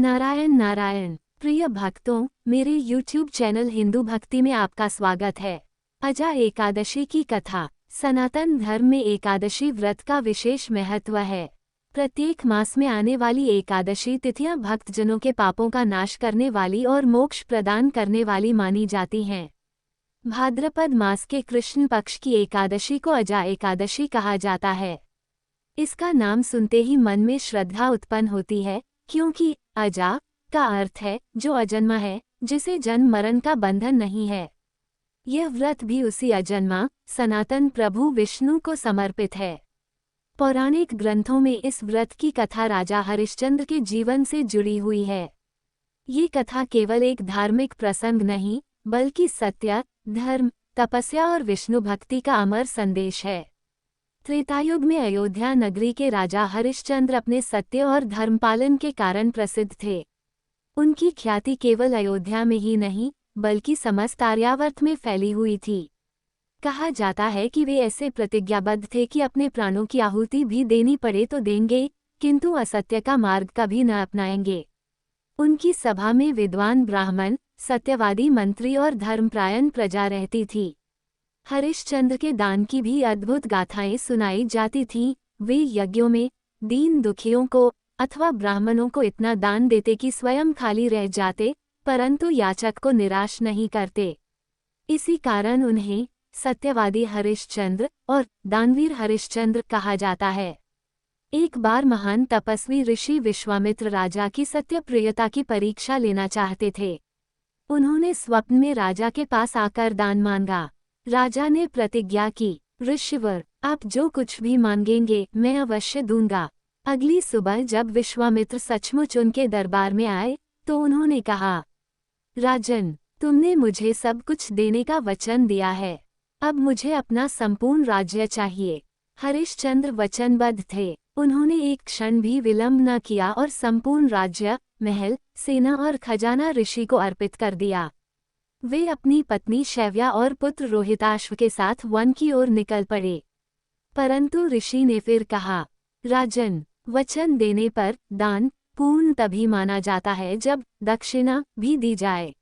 नारायण नारायण। प्रिय भक्तों, मेरे YouTube चैनल हिंदू भक्ति में आपका स्वागत है। अजा एकादशी की कथा। सनातन धर्म में एकादशी व्रत का विशेष महत्व है। प्रत्येक मास में आने वाली एकादशी तिथियां भक्तजनों के पापों का नाश करने वाली और मोक्ष प्रदान करने वाली मानी जाती हैं। भाद्रपद मास के कृष्ण पक्ष की एकादशी को अजा एकादशी कहा जाता है। इसका नाम सुनते ही मन में श्रद्धा उत्पन्न होती है, क्योंकि अजा का अर्थ है जो अजन्मा है, जिसे जन्म मरण का बंधन नहीं है। यह व्रत भी उसी अजन्मा सनातन प्रभु विष्णु को समर्पित है। पौराणिक ग्रंथों में इस व्रत की कथा राजा हरिश्चंद्र के जीवन से जुड़ी हुई है। ये कथा केवल एक धार्मिक प्रसंग नहीं, बल्कि सत्य, धर्म, तपस्या और विष्णु भक्ति का अमर संदेश है। त्रेतायुग में अयोध्या नगरी के राजा हरिश्चंद्र अपने सत्य और धर्मपालन के कारण प्रसिद्ध थे। उनकी ख्याति केवल अयोध्या में ही नहीं, बल्कि समस्त आर्यावर्त में फैली हुई थी। कहा जाता है कि वे ऐसे प्रतिज्ञाबद्ध थे कि अपने प्राणों की आहुति भी देनी पड़े तो देंगे, किंतु असत्य का मार्ग कभी न अपनाएंगे। उनकी सभा में विद्वान ब्राह्मण, सत्यवादी मंत्री और धर्मपरायण प्रजा रहती थी। हरिश्चंद्र के दान की भी अद्भुत गाथाएं सुनाई जाती थीं। वे यज्ञों में दीन दुखियों को अथवा ब्राह्मणों को इतना दान देते कि स्वयं खाली रह जाते, परंतु याचक को निराश नहीं करते। इसी कारण उन्हें सत्यवादी हरिश्चंद्र और दानवीर हरिश्चंद्र कहा जाता है। एक बार महान तपस्वी ऋषि विश्वामित्र राजा की सत्यप्रियता की परीक्षा लेना चाहते थे। उन्होंने स्वप्न में राजा के पास आकर दान मांगा। राजा ने प्रतिज्ञा की, ऋषिवर, आप जो कुछ भी मांगेंगे मैं अवश्य दूंगा। अगली सुबह जब विश्वामित्र सचमुच उनके दरबार में आए, तो उन्होंने कहा, राजन, तुमने मुझे सब कुछ देने का वचन दिया है, अब मुझे अपना संपूर्ण राज्य चाहिए। हरिश्चंद्र वचनबद्ध थे। उन्होंने एक क्षण भी विलंब न किया और संपूर्ण राज्य, महल, सेना और खजाना ऋषि को अर्पित कर दिया। वे अपनी पत्नी शैव्या और पुत्र रोहिताश्व के साथ वन की ओर निकल पड़े। परंतु ऋषि ने फिर कहा, राजन, वचन देने पर दान पूर्ण तभी माना जाता है जब दक्षिणा भी दी जाए।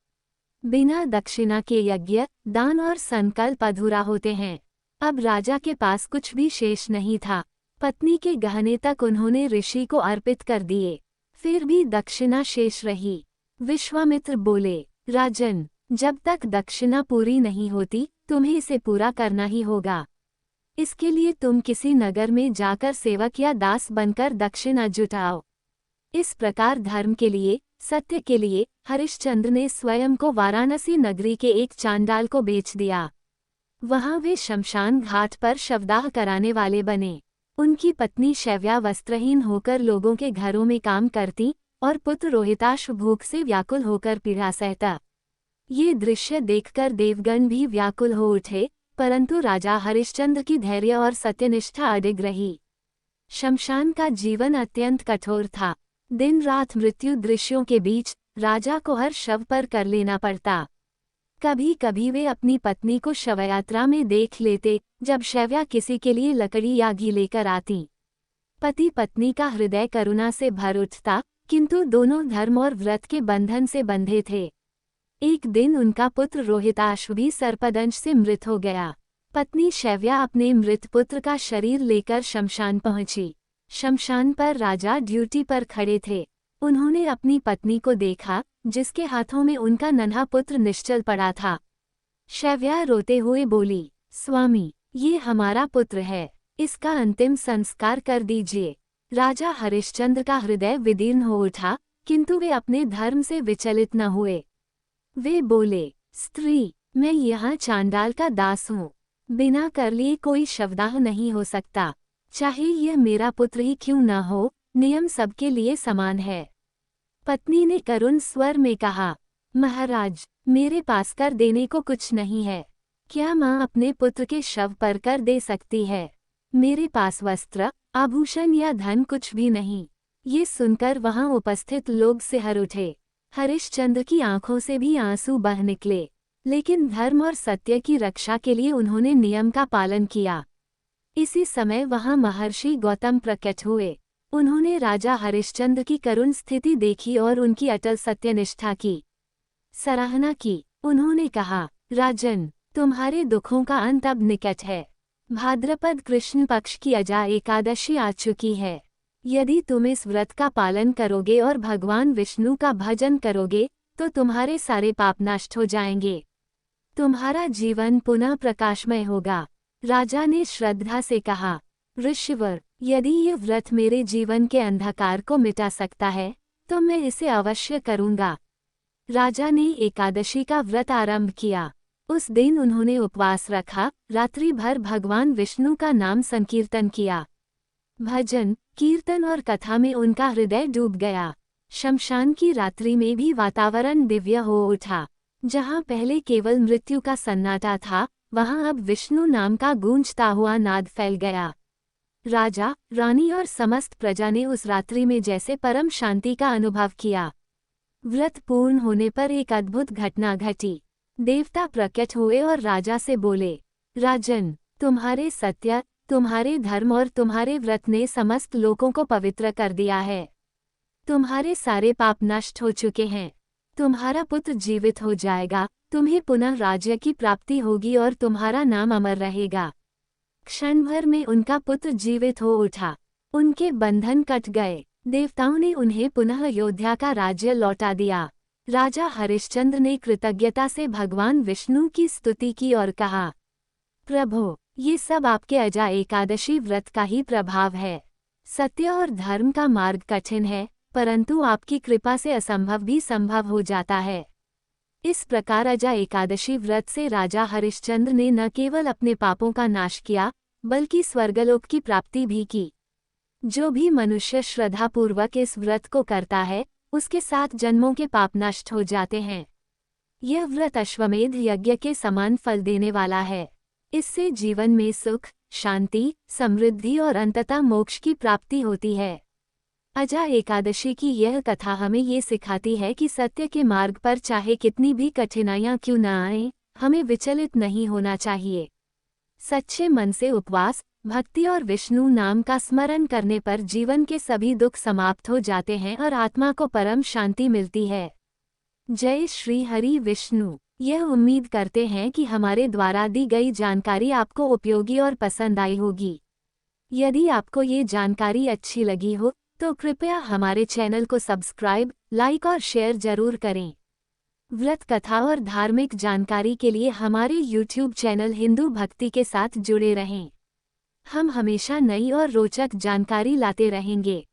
बिना दक्षिणा के यज्ञ, दान और संकल्प अधूरा होते हैं। अब राजा के पास कुछ भी शेष नहीं था। पत्नी के गहने तक उन्होंने ऋषि को अर्पित कर दिए, फिर भी दक्षिणा शेष रही। विश्वामित्र बोले, राजन, जब तक दक्षिणा पूरी नहीं होती, तुम्हें इसे पूरा करना ही होगा। इसके लिए तुम किसी नगर में जाकर सेवक या दास बनकर दक्षिणा जुटाओ। इस प्रकार धर्म के लिए, सत्य के लिए हरिश्चंद्र ने स्वयं को वाराणसी नगरी के एक चांडाल को बेच दिया। वहां वे शमशान घाट पर शवदाह कराने वाले बने। उनकी पत्नी शैव्या वस्त्रहीन होकर लोगों के घरों में काम करती और पुत्र रोहिताश्व भूख से व्याकुल होकर पीड़ा सहता। ये दृश्य देखकर देवगण भी व्याकुल हो उठे, परंतु राजा हरिश्चंद्र की धैर्य और सत्यनिष्ठा अडिग रही। शमशान का जीवन अत्यंत कठोर था। दिन रात मृत्यु दृश्यों के बीच राजा को हर शव पर कर लेना पड़ता। कभी कभी वे अपनी पत्नी को शवयात्रा में देख लेते, जब शैव्या किसी के लिए लकड़ी या घी लेकर आती। पति पत्नी का हृदय करुणा से भर उठता, किंतु दोनों धर्म और व्रत के बंधन से बंधे थे। एक दिन उनका पुत्र रोहिताश्व भी सर्पदंश से मृत हो गया। पत्नी शैव्या अपने मृत पुत्र का शरीर लेकर शमशान पहुंची। शमशान पर राजा ड्यूटी पर खड़े थे। उन्होंने अपनी पत्नी को देखा, जिसके हाथों में उनका नन्हा पुत्र निश्चल पड़ा था। शैव्या रोते हुए बोली, स्वामी, ये हमारा पुत्र है, इसका अंतिम संस्कार कर दीजिए। राजा हरिश्चंद्र का हृदय विदीर्ण हो उठा, किंतु वे अपने धर्म से विचलित न हुए। वे बोले, स्त्री, मैं यहाँ चांडाल का दास हूँ। बिना कर लिए कोई शवदाह नहीं हो सकता, चाहे यह मेरा पुत्र ही क्यों न हो, नियम सबके लिए समान है। पत्नी ने करुण स्वर में कहा, महाराज, मेरे पास कर देने को कुछ नहीं है। क्या माँ अपने पुत्र के शव पर कर दे सकती है? मेरे पास वस्त्र, आभूषण या धन कुछ भी नहीं। ये सुनकर वहां उपस्थित लोग सिहर उठे। हरिश्चंद्र की आंखों से भी आंसू बह निकले, लेकिन धर्म और सत्य की रक्षा के लिए उन्होंने नियम का पालन किया। इसी समय वहां महर्षि गौतम प्रकट हुए। उन्होंने राजा हरिश्चंद्र की करुण स्थिति देखी और उनकी अटल सत्यनिष्ठा की सराहना की। उन्होंने कहा, राजन, तुम्हारे दुखों का अंत अब निकट है। भाद्रपद कृष्ण पक्ष की अजा एकादशी आ चुकी है। यदि तुम इस व्रत का पालन करोगे और भगवान विष्णु का भजन करोगे तो तुम्हारे सारे पाप नष्ट हो जाएंगे। तुम्हारा जीवन पुनः प्रकाशमय होगा। राजा ने श्रद्धा से कहा, ऋषिवर, यदि ये व्रत मेरे जीवन के अंधकार को मिटा सकता है तो मैं इसे अवश्य करूंगा। राजा ने एकादशी का व्रत आरंभ किया। उस दिन उन्होंने उपवास रखा, रात्रि भर भगवान विष्णु का नाम संकीर्तन किया। भजन, कीर्तन और कथा में उनका हृदय डूब गया। शमशान की रात्रि में भी वातावरण दिव्य हो उठा। जहाँ पहले केवल मृत्यु का सन्नाटा था, वहाँ अब विष्णु नाम का गूंजता हुआ नाद फैल गया। राजा, रानी और समस्त प्रजा ने उस रात्रि में जैसे परम शांति का अनुभव किया। व्रत पूर्ण होने पर एक अद्भुत घटना घटी। देवता प्रकट हुए और राजा से बोले, राजन, तुम्हारे सत्य, तुम्हारे धर्म और तुम्हारे व्रत ने समस्त लोगों को पवित्र कर दिया है। तुम्हारे सारे पाप नष्ट हो चुके हैं। तुम्हारा पुत्र जीवित हो जाएगा, तुम्हें पुनः राज्य की प्राप्ति होगी और तुम्हारा नाम अमर रहेगा। क्षण भर में उनका पुत्र जीवित हो उठा। उनके बंधन कट गए। देवताओं ने उन्हें पुनः अयोध्या का राज्य लौटा दिया। राजा हरिश्चंद्र ने कृतज्ञता से भगवान विष्णु की स्तुति की और कहा, प्रभो, ये सब आपके अजा एकादशी व्रत का ही प्रभाव है। सत्य और धर्म का मार्ग कठिन है, परंतु आपकी कृपा से असंभव भी संभव हो जाता है। इस प्रकार अजा एकादशी व्रत से राजा हरिश्चंद्र ने न केवल अपने पापों का नाश किया, बल्कि स्वर्गलोक की प्राप्ति भी की। जो भी मनुष्य श्रद्धापूर्वक इस व्रत को करता है, उसके 7 जन्मों के पाप नष्ट हो जाते हैं। यह व्रत अश्वमेध यज्ञ के समान फल देने वाला है। इससे जीवन में सुख, शांति, समृद्धि और अंततः मोक्ष की प्राप्ति होती है। अजा एकादशी की यह कथा हमें ये सिखाती है कि सत्य के मार्ग पर चाहे कितनी भी कठिनाइयां क्यों न आएं, हमें विचलित नहीं होना चाहिए। सच्चे मन से उपवास, भक्ति और विष्णु नाम का स्मरण करने पर जीवन के सभी दुख समाप्त हो जाते हैं और आत्मा को परम शांति मिलती है। जय श्री हरि विष्णु। यह उम्मीद करते हैं कि हमारे द्वारा दी गई जानकारी आपको उपयोगी और पसंद आई होगी। यदि आपको ये जानकारी अच्छी लगी हो तो कृपया हमारे चैनल को सब्सक्राइब, लाइक और शेयर जरूर करें। व्रत कथा और धार्मिक जानकारी के लिए हमारे YouTube चैनल हिंदू भक्ति के साथ जुड़े रहें। हम हमेशा नई और रोचक जानकारी लाते रहेंगे।